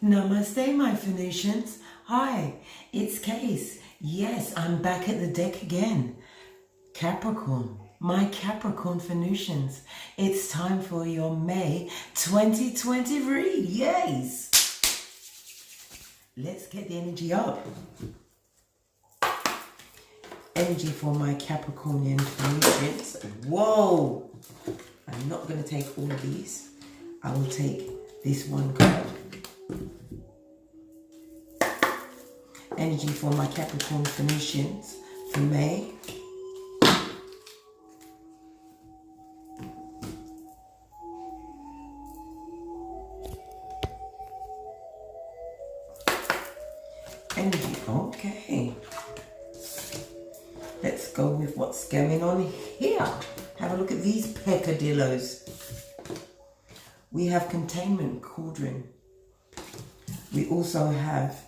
Namaste, my Phoenicians. Hi, it's Case. Yes, I'm back at the deck again. Capricorn, my Capricorn Phoenicians. It's time for your May 2023. Yes! Let's get the energy up. Energy for my Capricornian Phoenicians. Whoa! I'm not going to take all of these. I will take this one card. Energy for my Capricorn Phoenicians for May. Energy, okay. Let's go with what's going on here. Have a look at these peccadillos. We have containment cauldron. We also have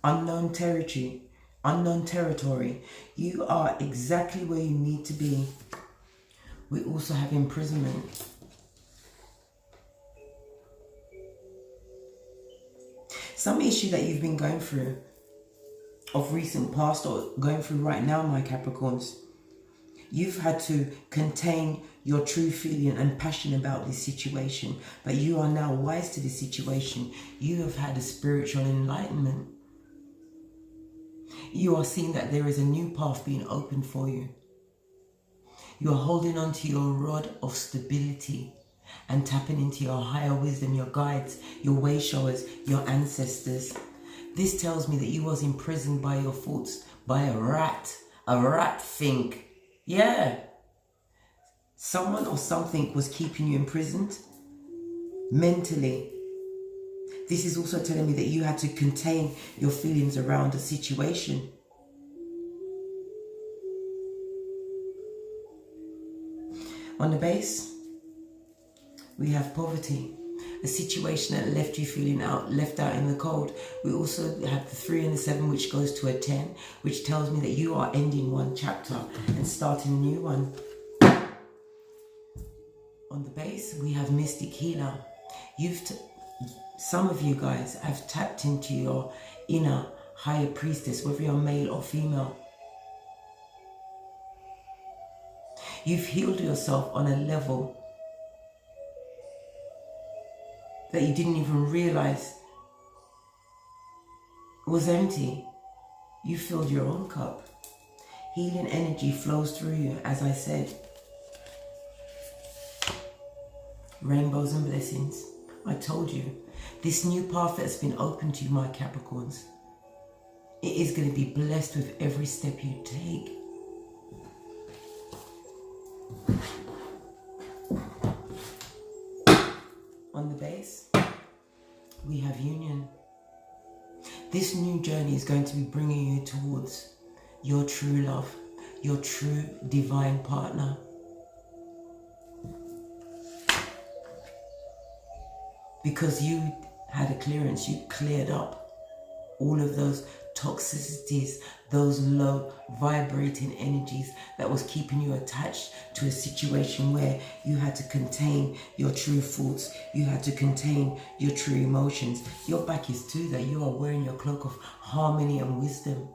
unknown territory. You are exactly where you need to be. We also have imprisonment. Some issue that you've been going through of recent past or going through right now, my Capricorns. You've had to contain your true feeling and passion about this situation, but you are now wise to this situation. You have had a spiritual enlightenment. You are seeing that there is a new path being opened for you. You are holding on to your rod of stability and tapping into your higher wisdom, your guides, your way showers, your ancestors. This tells me that you was imprisoned by your thoughts, by a rat thing. Yeah. Someone or something was keeping you imprisoned mentally. This is also telling me that you had to contain your feelings around a situation. On the base, we have poverty. A situation that left you feeling left out in the cold. We also have the 3 and the 7, which goes to a 10, which tells me that you are ending one chapter and starting a new one. On the base, we have Mystic Healer. Some of you guys have tapped into your inner higher priestess, whether you're male or female. You've healed yourself on a level that you didn't even realize was empty. You filled your own cup. Healing energy flows through you, as I said. Rainbows and blessings. I told you, this new path that's been opened to you, my Capricorns, it is going to be blessed with every step you take. On the base, we have union. This new journey is going to be bringing you towards your true love, your true divine partner. Because you had a clearance, you cleared up all of those toxicities, those low vibrating energies that was keeping you attached to a situation where you had to contain your true thoughts, you had to contain your true emotions. Your back is to that. You are wearing your cloak of harmony and wisdom.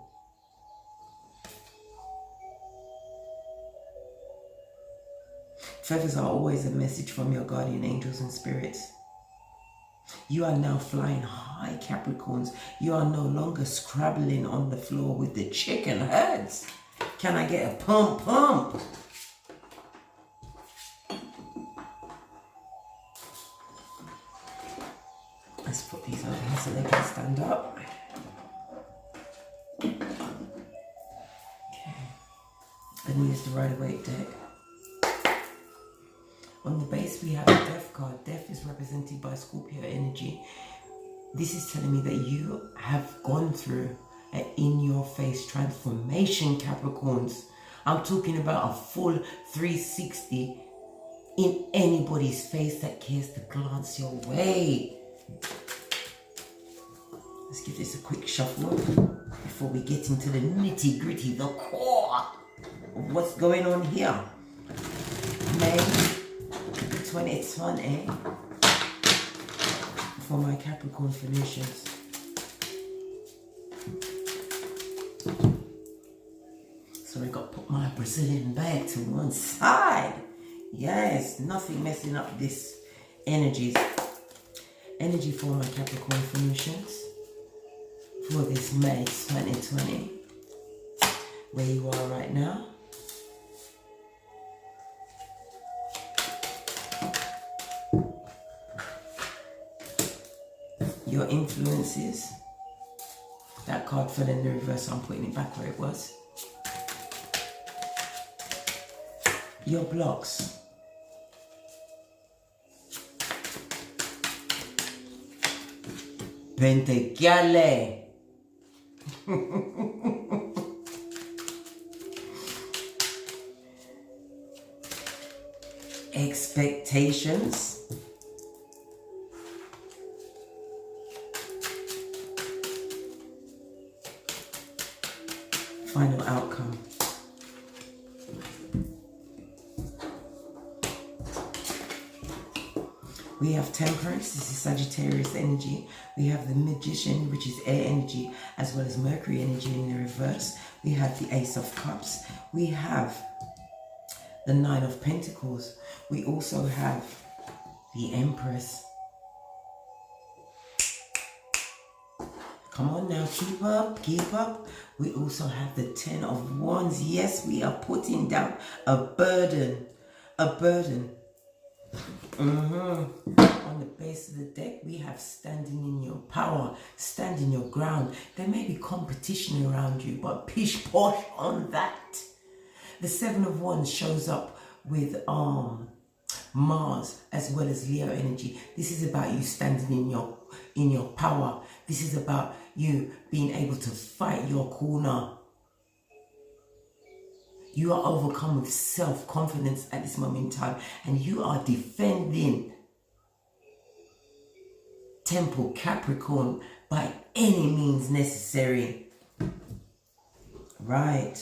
Feathers are always a message from your guardian angels and spirits. You are now flying high, Capricorns. You are no longer scrabbling on the floor with the chicken heads. Can I get a pump pump? Let's put these over here so they can stand up. Okay. And use the Rider-Waite deck. On the base, we have a Death card. Death is represented by Scorpio energy. This is telling me that you have gone through an in-your-face transformation, Capricorns. I'm talking about a full 360 in anybody's face that cares to glance your way. Let's give this a quick shuffle before we get into the nitty-gritty, the core of what's going on here. May 2020, for my Capricorn Phoenicians. So I got to put my Brazilian bag to one side. Yes, nothing messing up this energy for my Capricorn Phoenicians for this May 2020, where you are right now. Your influences. That card fell in the reverse, so I'm putting it back where it was. Your blocks. Pentecale. Expectations. Final outcome. We have Temperance, this is Sagittarius energy. We have the Magician, which is air energy, as well as Mercury energy in the reverse. We have the Ace of Cups. We have the Nine of Pentacles. We also have the Empress. Come on now, keep up, keep up. We also have the Ten of Wands. Yes, we are putting down a burden, a burden. On the base of the deck, we have standing in your power, standing your ground. There may be competition around you, but pish posh on that. The Seven of Wands shows up with Mars as well as Leo energy. This is about you standing in your power. This is about you being able to fight your corner. You are overcome with self-confidence at this moment in time, and you are defending Temple Capricorn by any means necessary. Right.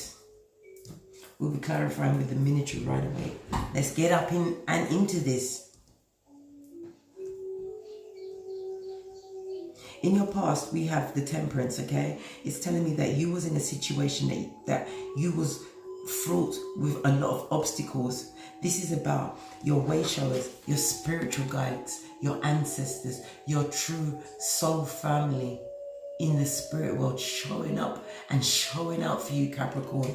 We'll be clarifying with the miniature right away. Let's get up in and into this. In your past, we have the Temperance, okay? It's telling me that you was in a situation that you was fraught with a lot of obstacles. This is about your way showers, your spiritual guides, your ancestors, your true soul family in the spirit world showing up and showing out for you, Capricorn.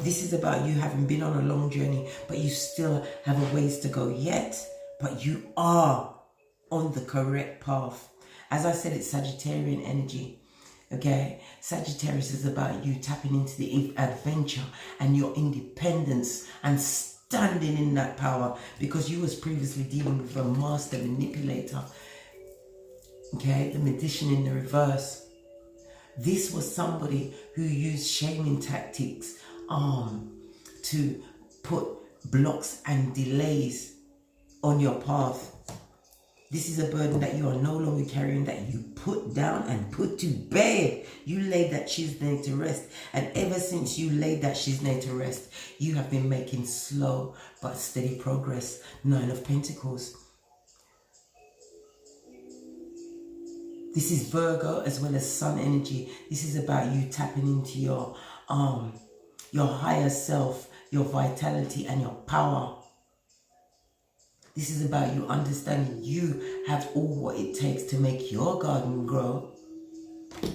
This is about you having been on a long journey, but you still have a ways to go yet, but you are on the correct path. As I said, it's Sagittarian energy. Okay, Sagittarius is about you tapping into the adventure and your independence and standing in that power, because you was previously dealing with a master manipulator. Okay, the Magician in the reverse. This was somebody who used shaming tactics to put blocks and delays on your path. This is a burden that you are no longer carrying, that you put down and put to bed. You laid that shizneh to rest. And ever since you laid that shizneh to rest, you have been making slow but steady progress. Nine of Pentacles. This is Virgo as well as Sun energy. This is about you tapping into your higher self, your vitality and your power. This is about you understanding you have all what it takes to make your garden grow.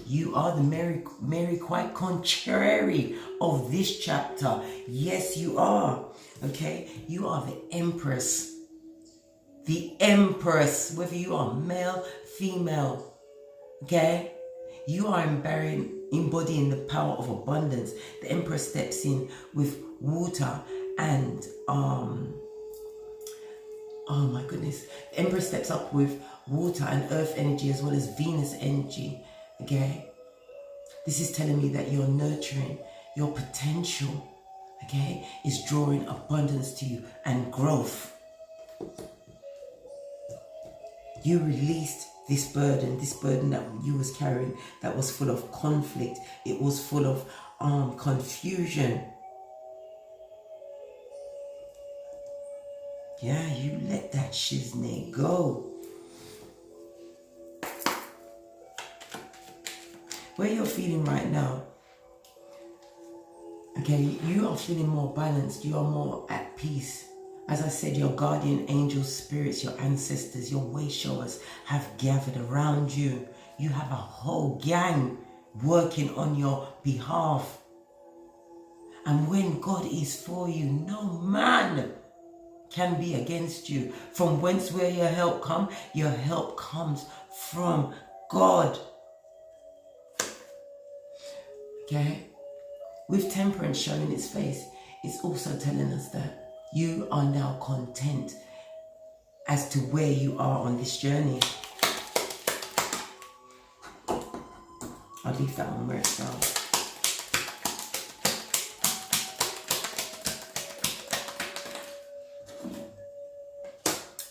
You are the Mary quite contrary of this chapter. Yes, you are. Okay? You are the Empress. The Empress. Whether you are male, female. Okay? You are embodying the power of abundance. The Empress steps in with water and oh my goodness. The Empress steps up with water and earth energy as well as Venus energy. Okay? This is telling me that you're nurturing your potential. Okay? Is drawing abundance to you and growth. You released this burden that you was carrying, that was full of conflict. It was full of confusion. Yeah, you let that shizneh go. where you're feeling right now, okay, you are feeling more balanced, you are more at peace. As I said, your guardian angels, spirits, your ancestors, your way showers have gathered around you. You have a whole gang working on your behalf. And when God is for you, no man can be against you. From whence will your help come? Your help comes from God. Okay? With temperance showing its face, it's also telling us that you are now content as to where you are on this journey. I'll leave that on where it starts.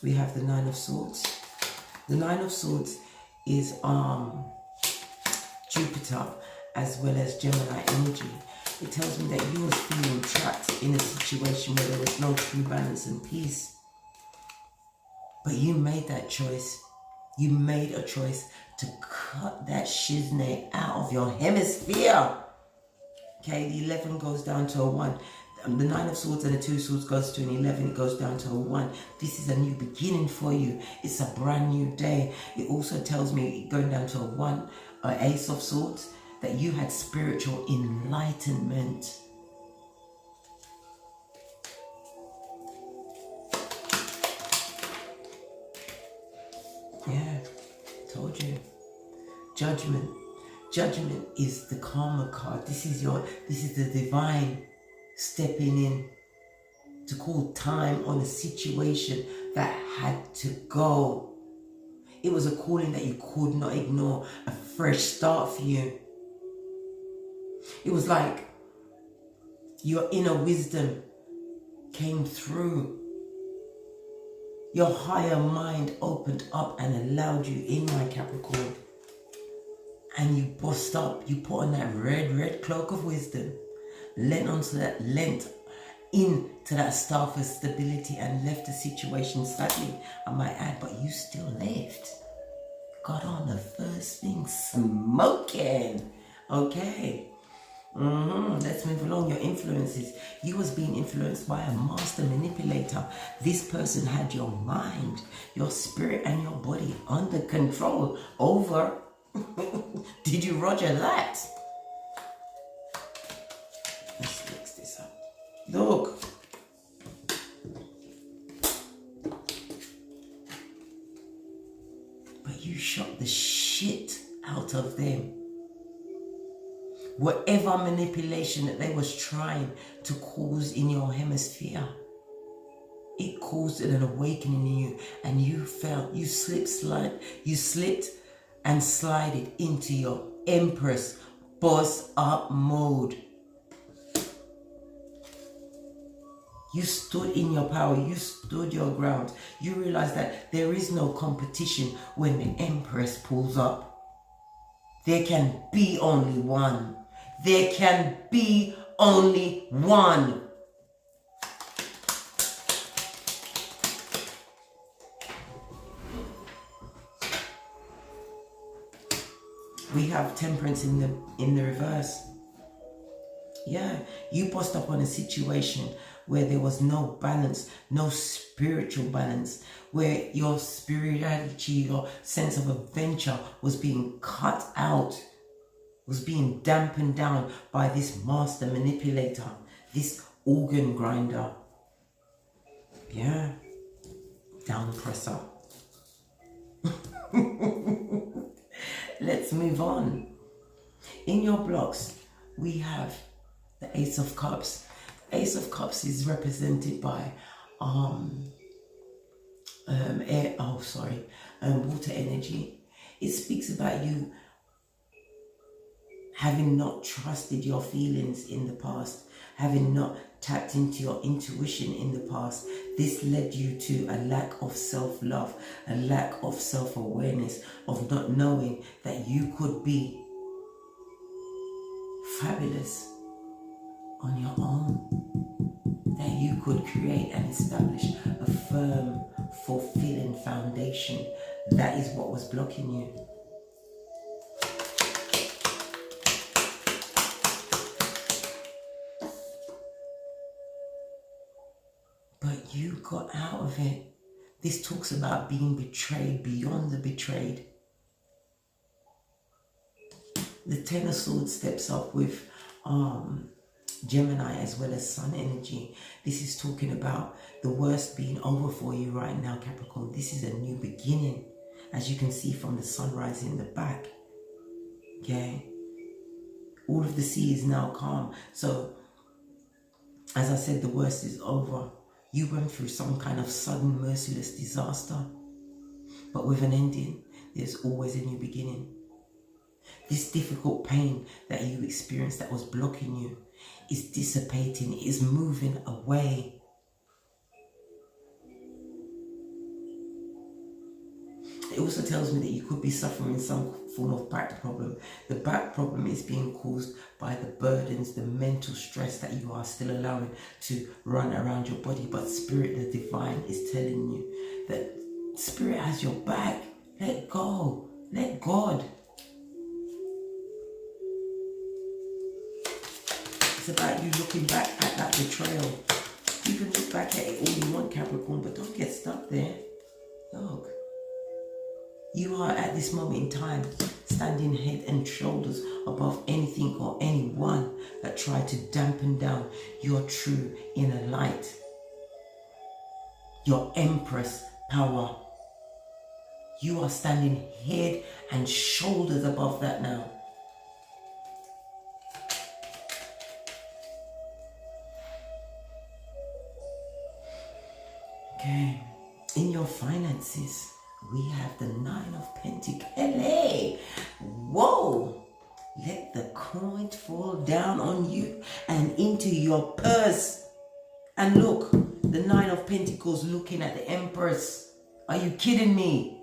We have the Nine of Swords. The Nine of Swords is Jupiter as well as Gemini energy. It tells me that you were feeling trapped in a situation where there was no true balance and peace. But you made that choice. You made a choice to cut that shiznit out of your hemisphere. Okay, the 11 goes down to a 1. The Nine of Swords and the Two of Swords goes to an 11. It goes down to a 1. This is a new beginning for you. It's a brand new day. It also tells me, going down to a 1, Ace of Swords, that you had spiritual enlightenment. Yeah, told you. Judgment. Judgment is the karma card. This is the divine stepping in to call time on a situation that had to go. It was a calling that you could not ignore, a fresh start for you. It was like your inner wisdom came through. Your higher mind opened up and allowed you in, my Capricorn. And you bossed up. You put on that red cloak of wisdom. Lent into that staff of stability and left the situation sadly, I might add, but you still left. Got on the first thing smoking. Okay. Let's move along. Your influences. You was being influenced by a master manipulator. This person had your mind, your spirit and your body under control over. Did you roger that? Let's fix this up. Look. But you shot the shit out of them. Whatever manipulation that they was trying to cause in your hemisphere, it caused an awakening in you, and you felt, you slipped and slided into your Empress boss up mode. You stood in your power, you stood your ground. You realize that there is no competition when the Empress pulls up. There can be only one. There can be only one. We have Temperance in the reverse. Yeah, you bossed up on a situation where there was no balance, no spiritual balance, where your spirituality, your sense of adventure was being cut out, was being dampened down by this master manipulator, this organ grinder. Yeah, down presser. Let's move on. In your blocks, we have the Ace of Cups. Ace of Cups is represented by water energy. It speaks about you having not trusted your feelings in the past, having not tapped into your intuition in the past. This led you to a lack of self-love, a lack of self-awareness, of not knowing that you could be fabulous on your own, that you could create and establish a firm, fulfilling foundation. That is what was blocking you. but you got out of it. This talks about being betrayed beyond the betrayed. The Ten of Swords steps up with Gemini as well as Sun energy. This is talking about the worst being over for you right now, Capricorn. This is a new beginning, as you can see from the sunrise in the back. Okay? All of the sea is now calm. So, as I said, the worst is over. You went through some kind of sudden, merciless disaster. But with an ending, there's always a new beginning. This difficult pain that you experienced that was blocking you is dissipating, is moving away. It also tells me that you could be suffering some form of back problem. The back problem is being caused by the burdens, the mental stress that you are still allowing to run around your body. But Spirit, the Divine, is telling you that Spirit has your back. Let go. Let God. It's about you looking back at that betrayal. You can look back at it all you want, Capricorn, but don't get stuck there. Look. You are at this moment in time standing head and shoulders above anything or anyone that tried to dampen down your true inner light. Your Empress power. You are standing head and shoulders above that now. Okay, in your finances, we have the Nine of Pentacles. Whoa! Let the coins fall down on you and into your purse. And look, the Nine of Pentacles looking at the Empress. Are you kidding me?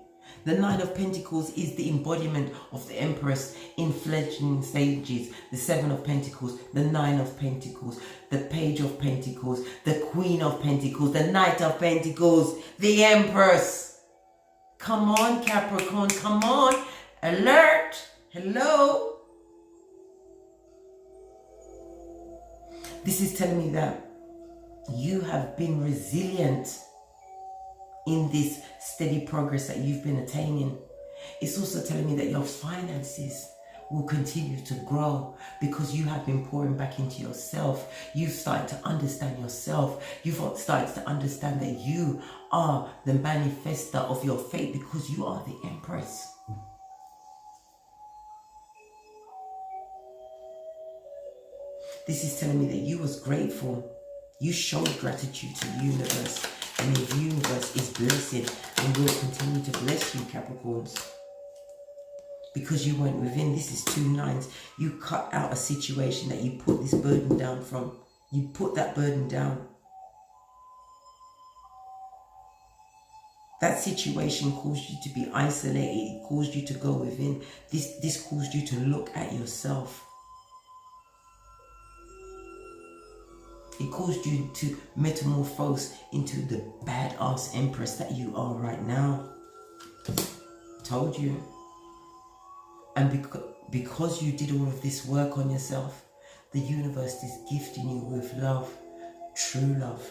The Nine of Pentacles is the embodiment of the Empress in fledgling stages. The Seven of Pentacles, the Nine of Pentacles, the Page of Pentacles, the Queen of Pentacles, the Knight of Pentacles, the Empress. Come on, Capricorn, come on. Alert. Hello. This is telling me that you have been resilient in this steady progress that you've been attaining. It's also telling me that your finances will continue to grow because you have been pouring back into yourself. You've started to understand yourself. You've started to understand that you are the manifester of your fate because you are the Empress. This is telling me that you was grateful. You showed gratitude to the universe. And the universe is blessing and will continue to bless you, Capricorns. Because you went within. This is 2 nines. You cut out a situation that you put this burden down from. You put that burden down. That situation caused you to be isolated. It caused you to go within. This caused you to look at yourself. It caused you to metamorphose into the badass Empress that you are right now. Told you. And because you did all of this work on yourself, the universe is gifting you with love. True love.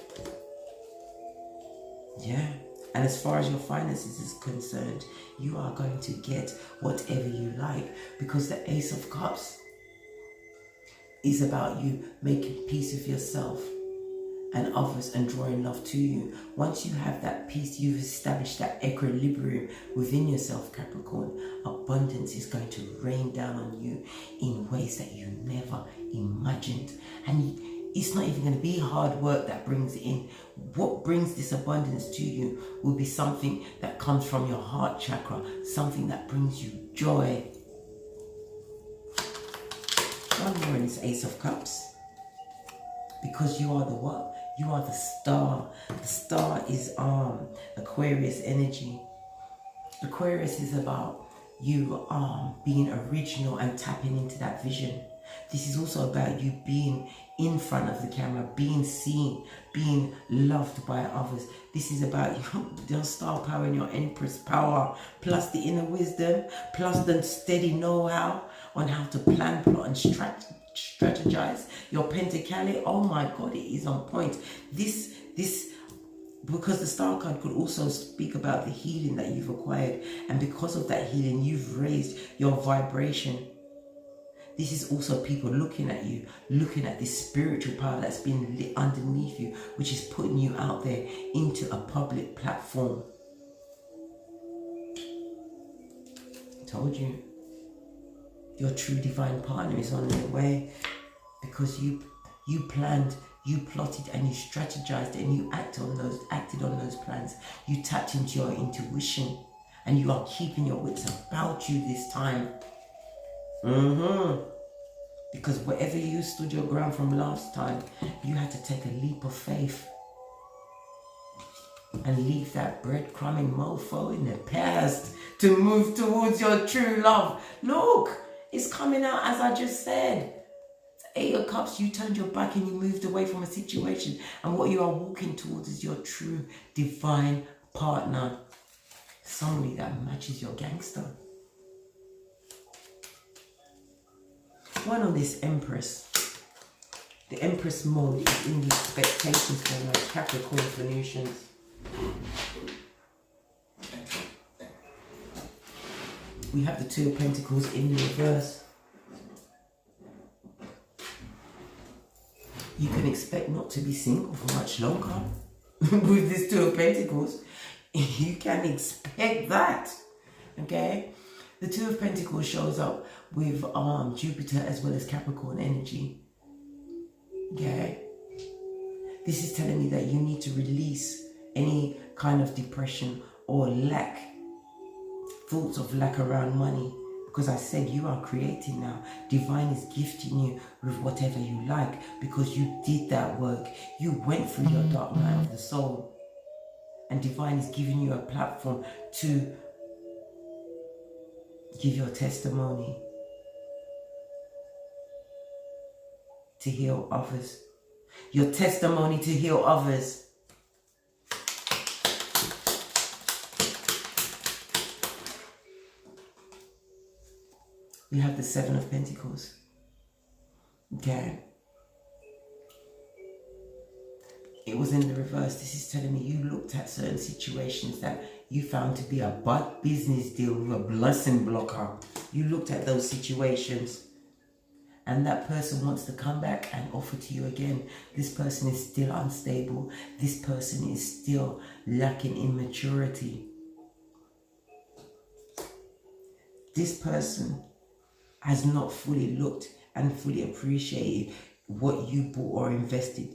Yeah. And as far as your finances is concerned, you are going to get whatever you like. Because the Ace of Cups is about you making peace with yourself and others and drawing love to you. Once you have that peace, you've established that equilibrium within yourself, Capricorn. Abundance is going to rain down on you in ways that you never imagined. And it's not even going to be hard work that brings it in. What brings this abundance to you will be something that comes from your heart chakra, something that brings you joy. One more in this Ace of Cups. Because you are the what? You are the star. The star is Aquarius energy. Aquarius is about you being original and tapping into that vision. This is also about you being in front of the camera, being seen, being loved by others. This is about your star power and your Empress power, plus the inner wisdom, plus the steady know-how on how to plan, plot, and strategize. Your Pentacles, oh my God, it is on point. This Because the Star card could also speak about the healing that you've acquired, and because of that healing, you've raised your vibration. This is also people looking at you, looking at this spiritual power that's been lit underneath you, which is putting you out there into a public platform. I told you, your true divine partner is on their way, because you planned, you plotted, and you strategized, and you acted on those plans. You tapped into your intuition, and you are keeping your wits about you this time. Because wherever you stood your ground from last time, you had to take a leap of faith and leave that breadcrumbing mofo in the past to move towards your true love. Look, it's coming out as I just said. Eight of Cups, you turned your back and you moved away from a situation, and what you are walking towards is your true divine partner. Somebody that matches your gangster. One on this Empress. The Empress mode is in the expectations for my Capricorn Phoenicians. We have the Two of Pentacles in the reverse. You can expect not to be single for much longer. With this Two of Pentacles, you can expect that. Okay? The Two of Pentacles shows up with Jupiter as well as Capricorn energy. Okay? This is telling me that you need to release any kind of depression or lack, thoughts of lack around money. Because I said you are creating now. Divine is gifting you with whatever you like, because you did that work. You went through your dark night of the soul. And Divine is giving you a platform to give your testimony, to heal others. Your testimony to heal others. We have the Seven of Pentacles. Okay. It was in the reverse. This is telling me you looked at certain situations that you found to be a bad business deal with a blessing blocker. You looked at those situations, and that person wants to come back and offer to you again. This person is still unstable. This person is still lacking in maturity. This person has not fully looked and fully appreciated what you bought or invested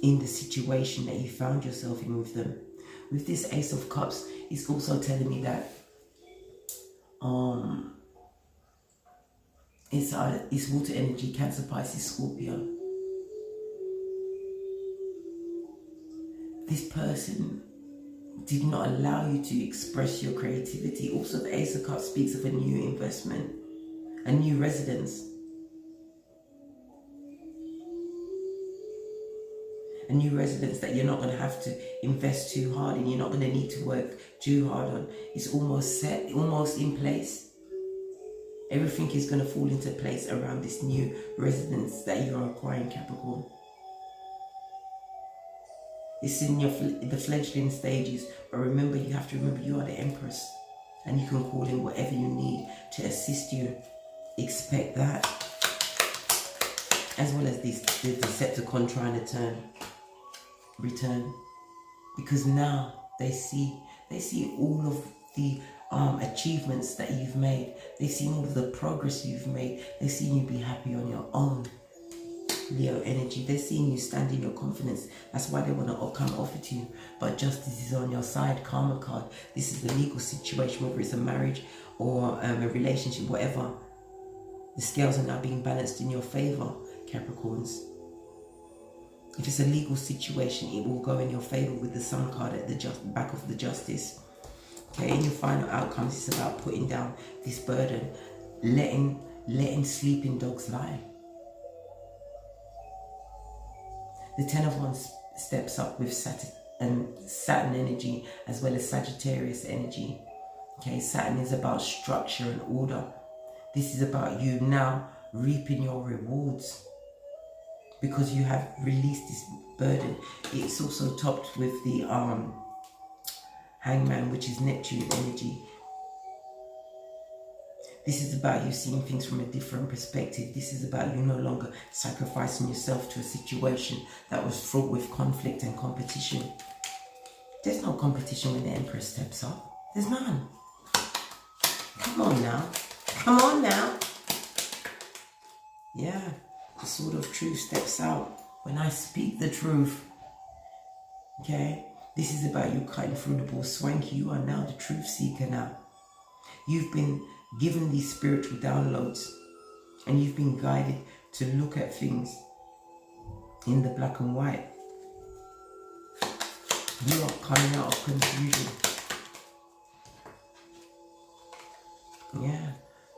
in the situation that you found yourself in with them. With this Ace of Cups, it's also telling me that it's water energy, Cancer, Pisces, Scorpio. This person did not allow you to express your creativity. Also, the Ace of Cups speaks of a new investment, a new residence. A new residence that you're not going to have to invest too hard in. You're not going to need to work too hard on. It's almost set, almost in place. Everything is going to fall into place around this new residence that you are acquiring, Capricorn. It's in the fledgling stages, but remember, you have to remember you are the Empress, and you can call in whatever you need to assist you. Expect that, as well as the Decepticon trying to return, because now they see all of the achievements that you've made. They've seen all of the progress you've made. They've seen you be happy on your own, Leo energy. They're seeing you stand in your confidence. That's why they want to come offer to you. But justice is on your side. Karma card. This is the legal situation, whether it's a marriage or a relationship, whatever. The scales are now being balanced in your favor, Capricorns. If it's a legal situation, it will go in your favor with the Sun card at the back of the Justice. Okay, in your final outcomes, it's about putting down this burden, letting sleeping dogs lie. The Ten of Wands steps up with Saturn energy as well as Sagittarius energy. Okay, Saturn is about structure and order. This is about you now reaping your rewards. because you have released this burden. It's also topped with the Hangman, which is Neptune energy. This is about you seeing things from a different perspective. This is about you no longer sacrificing yourself to a situation that was fraught with conflict and competition. There's no competition when the Empress steps up. There's none. Come on now. Come on now. Yeah, the sword of truth steps out when I speak the truth. Okay? This is about you cutting through the ball swanky. You are now the truth seeker now. You've been given these spiritual downloads and you've been guided to look at things in the black and white. You are coming out of confusion. Yeah,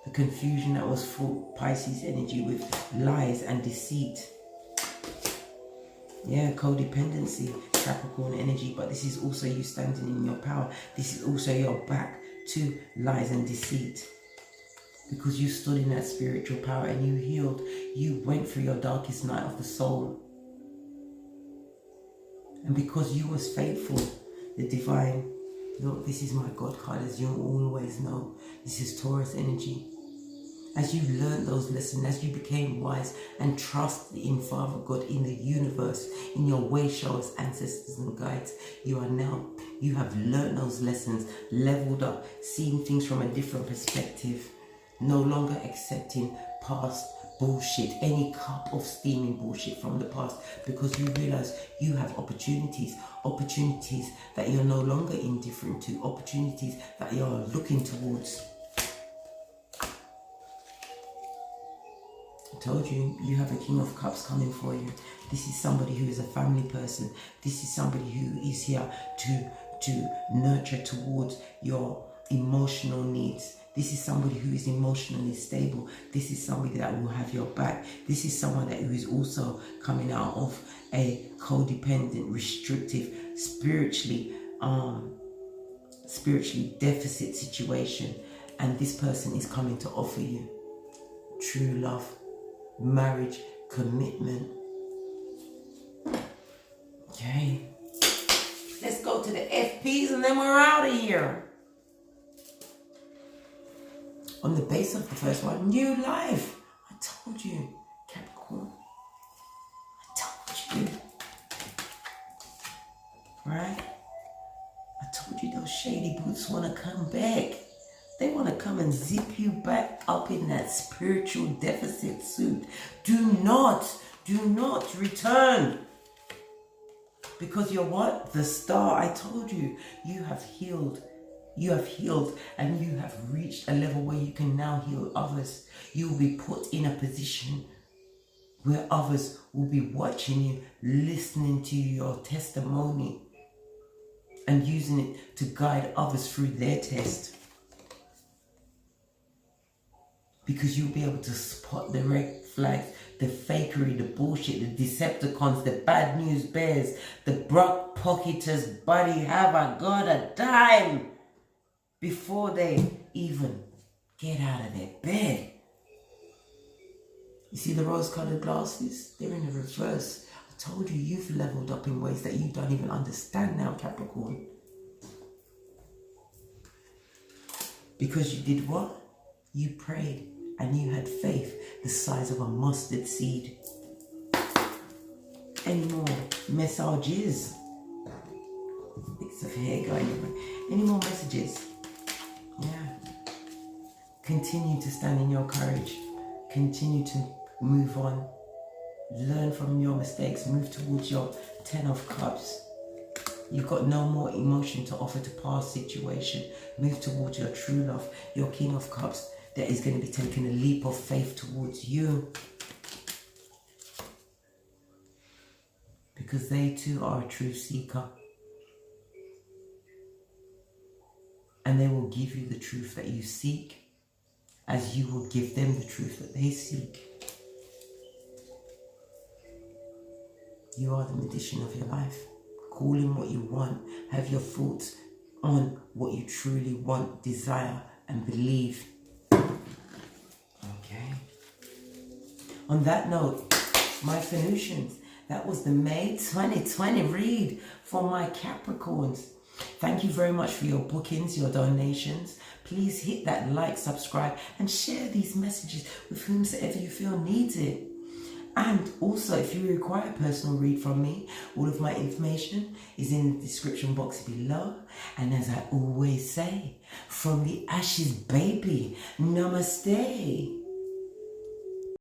the confusion that was full Pisces energy with lies and deceit. Yeah, codependency, Capricorn energy, but this is also you standing in your power. This is also your back to lies and deceit. Because you stood in that spiritual power and you healed. You went through your darkest night of the soul. And because you was faithful, the divine, look, this is my God card, as you always know. This is Taurus energy. As you learned those lessons, as you became wise and trusted in Father God, in the universe, in your way showers, ancestors and guides, you have learned those lessons, leveled up, seeing things from a different perspective, no longer accepting past bullshit, any cup of steaming bullshit from the past, because you realize you have opportunities that you're no longer indifferent to, opportunities that you're looking towards. I told you, you have a King of Cups coming for you. This is somebody who is a family person. This is somebody who is here to nurture towards your emotional needs. This is somebody who is emotionally stable. This is somebody that will have your back. This is someone who is also coming out of a codependent, restrictive, spiritually deficit situation. And this person is coming to offer you true love, marriage, commitment. Okay. Let's go to the FPs and then we're out of here. On the base of the first one, new life. I told you, Capricorn. I told you. Right? I told you those shady boots want to come back. They want to come and zip you back up in that spiritual deficit suit. Do not return. Because you're what? The star. I told you, you have healed. You have healed and you have reached a level where you can now heal others. You will be put in a position where others will be watching you, listening to your testimony and using it to guide others through their test. Because you'll be able to spot the red flags, the fakery, the bullshit, the Decepticons, the bad news bears, the broke pocketers, buddy, have I got a dime? Before they even get out of their bed. You see the rose-colored glasses? They're in the reverse. I told you, you've leveled up in ways that you don't even understand now, Capricorn. Because you did what? You prayed and you had faith the size of a mustard seed. Any more messages? Bits of hair going everywhere. Any more messages? Yeah. Continue to stand in your courage. Continue to move on. Learn from your mistakes. Move towards your 10 of Cups. You've got no more emotion to offer to past situation. Move towards your true love. Your King of Cups that is going to be taking a leap of faith towards you. Because they too are a truth seeker. And they will give you the truth that you seek, as you will give them the truth that they seek. You are the magician of your life. Call in what you want. Have your thoughts on what you truly want, desire, and believe. Okay. On that note, my Venusians. That was the May 2020 read for my Capricorns. Thank you very much for your bookings, your donations. Please hit that like, subscribe, and share these messages with whomsoever you feel needs it. And also, if you require a personal read from me, all of my information is in the description box below. And as I always say, from the ashes, baby, namaste.